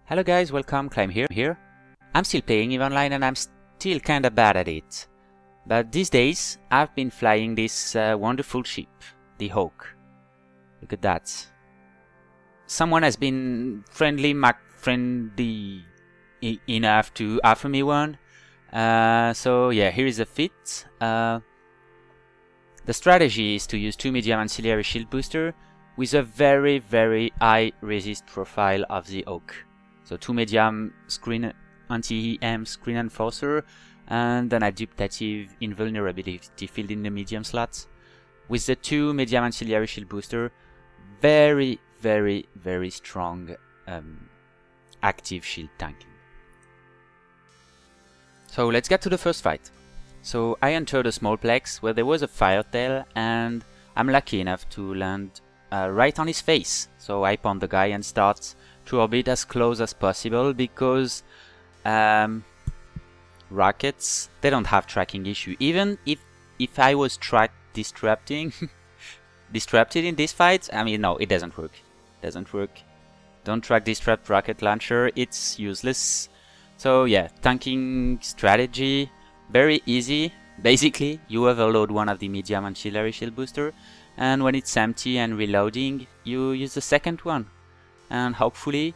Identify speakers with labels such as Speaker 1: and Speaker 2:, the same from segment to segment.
Speaker 1: Hello guys, welcome, Climb here. I'm still playing EVE Online and I'm still kinda bad at it. But these days, I've been flying this wonderful ship, the Hawk. Look at that. Someone has been friendly enough to offer me one. So yeah, here is a fit. The strategy is to use 2 medium ancillary shield booster with a very high resist profile of the Hawk. So 2 medium screen anti-EM screen enforcer and an adaptive invulnerability field in the medium slots. With the 2 medium ancillary shield booster, very strong active shield tanking. So let's get to the first fight. So I entered a small plex where there was a fire tail and I'm lucky enough to land right on his face. So I pound the guy and start to orbit as close as possible because rockets, they don't have tracking issue. Even if I was disrupted in this fight, I mean, no, it doesn't work. Don't track disrupt rocket launcher, it's useless. So yeah, tanking strategy, very easy. Basically, you overload one of the medium ancillary shield booster, and when it's empty and reloading, you use the second one. And hopefully,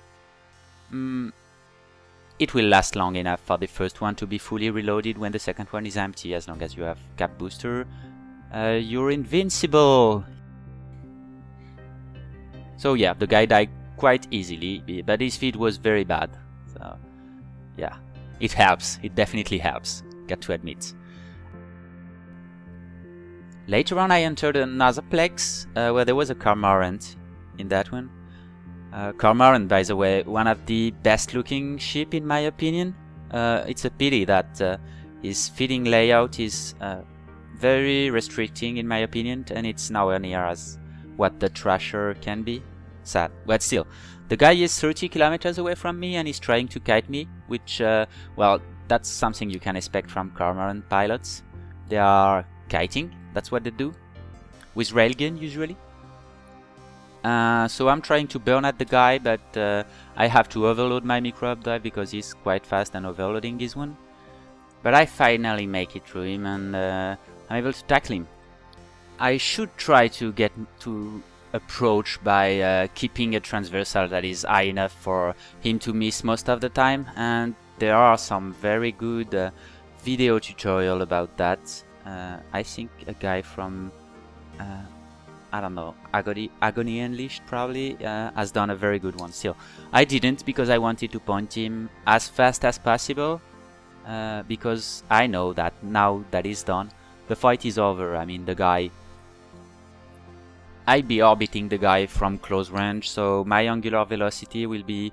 Speaker 1: it will last long enough for the first one to be fully reloaded when the second one is empty. As long as you have cap booster, you're invincible. So yeah, the guy died quite easily, but his feed was very bad. So yeah, it helps. It definitely helps, got to admit. Later on I entered another plex where there was a Cormorant in that one. Cormorant, by the way, one of the best looking ship in my opinion. It's a pity that his feeding layout is very restricting in my opinion, and it's nowhere near as what the Thrasher can be. Sad, but still, the guy is 30 kilometers away from me and he's trying to kite me, which, well, that's something you can expect from Cormorant pilots. They are kiting, that's what they do, with railgun usually. So I'm trying to burn at the guy, but I have to overload my micro updive because he's quite fast and overloading this one. But I finally make it through him and I'm able to tackle him. I should try to get to approach by keeping a transversal that is high enough for him to miss most of the time, and there are some very good video tutorial about that. I think a guy from I don't know, Agony Unleashed probably has done a very good one. Still, I didn't because I wanted to point him as fast as possible because I know that now that is done, the fight is over. I mean, the guy, I'll be orbiting the guy from close range, so my angular velocity will be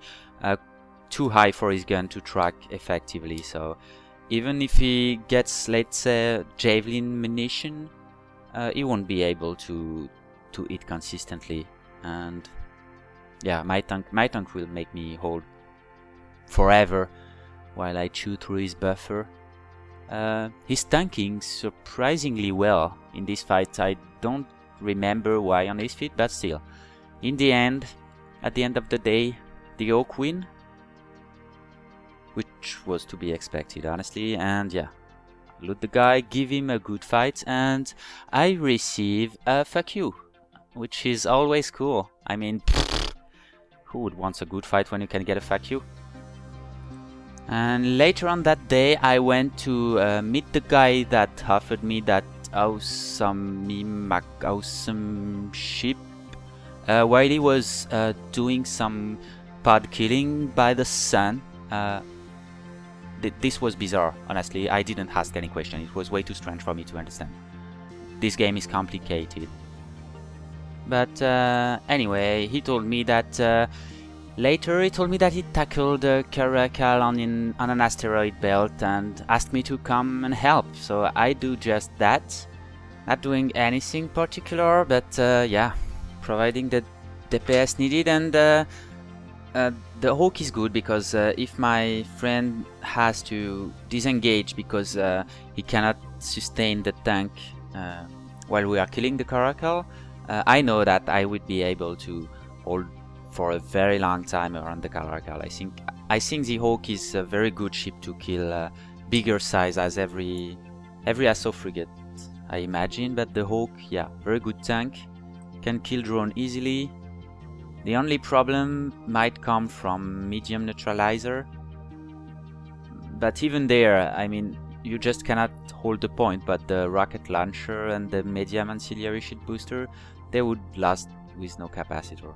Speaker 1: too high for his gun to track effectively. So even if he gets, let's say, javelin munition, he won't be able to hit consistently. And yeah, my tank will make me hold forever while I chew through his buffer. He's tanking surprisingly well in this fight. I don't remember why on his feet, but still, in the end, at the end of the day, the Hawk win, which was to be expected honestly. And yeah, loot the guy, give him a good fight, and I receive a fuck you, which is always cool. I mean, who would want a good fight when you can get a fuck you? And later on that day I went to meet the guy that offered me that awesome ship while he was doing some pod killing by the sun. This was bizarre, honestly. I didn't ask any question. It was way too strange for me to understand. This game is complicated. But anyway, he told me that later he told me that he tackled a caracal on an asteroid belt and asked me to come and help. So I do just that. Not doing anything particular, but yeah, providing the DPS needed. And the Hawk is good because if my friend has to disengage because he cannot sustain the tank while we are killing the caracal, I know that I would be able to hold for a very long time around the Galacgal. I think the Hawk is a very good ship to kill bigger size as every assault frigate, I imagine. But the Hawk, yeah, very good tank, can kill drone easily. The only problem might come from medium neutralizer, but even there, I mean, you just cannot hold the point. But the rocket launcher and the medium ancillary ship booster, they would last with no capacitor.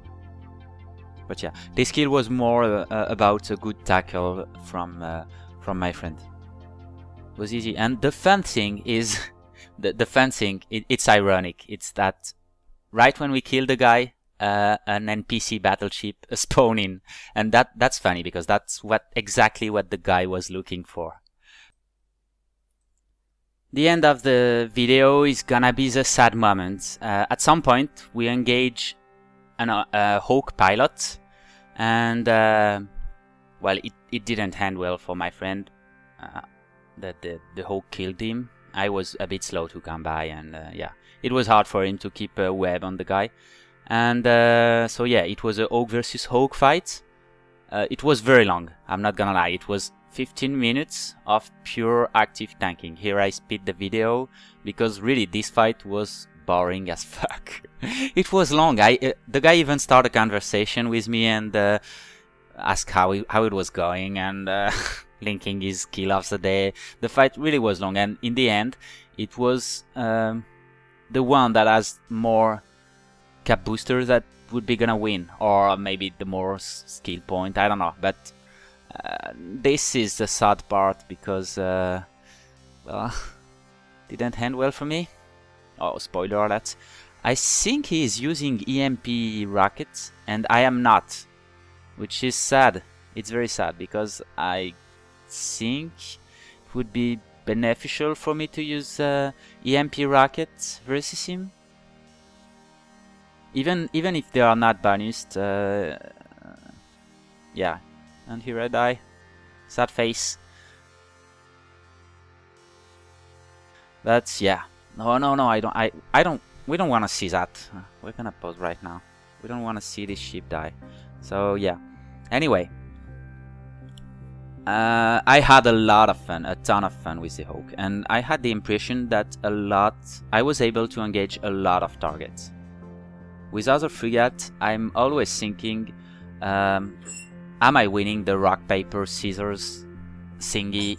Speaker 1: But yeah, this kill was more about a good tackle from my friend. It was easy, and the fun thing is, the fun thing, it's ironic. It's that right when we kill the guy, an NPC battleship spawning, and that's funny because that's exactly what the guy was looking for. The end of the video is gonna be the sad moment. At some point we engage a Hawk pilot, and well, it didn't end well for my friend. That the Hawk killed him. I was a bit slow to come by, and yeah, it was hard for him to keep a web on the guy. And so yeah, it was a Hawk versus Hawk fight. It was very long, I'm not gonna lie. It was 15 minutes of pure active tanking. Here I speed the video because really this fight was boring as fuck. It was long. The guy even started a conversation with me and asked how it was going, and linking his kill of the day. The fight really was long, and in the end it was the one that has more cap booster that would be gonna win, or maybe the more skill point, I don't know. But this is the sad part because well, didn't end well for me. Oh, spoiler alert. I think he is using EMP rockets and I am not, which is sad. It's very sad because I think it would be beneficial for me to use EMP rockets versus him. Even if they are not banished, yeah. And here I die. Sad face. But yeah. No, I don't. We don't want to see that. We're gonna pause right now. We don't want to see this ship die. So yeah. Anyway. I had a lot of fun, a ton of fun with the Hawk, and I had the impression that I was able to engage a lot of targets. With other frigates, I'm always thinking, am I winning the rock, paper, scissors thingy,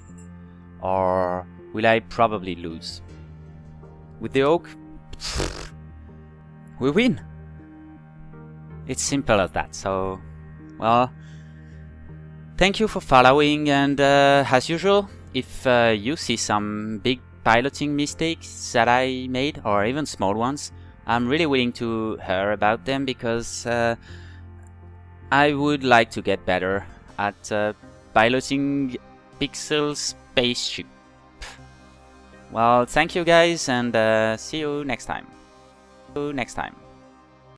Speaker 1: or will I probably lose? With the Hawk, we win! It's simple as that, so, well, thank you for following, and as usual, if you see some big piloting mistakes that I made, or even small ones, I'm really willing to hear about them, because I would like to get better at piloting pixel spaceship. Well, thank you guys, and see you next time.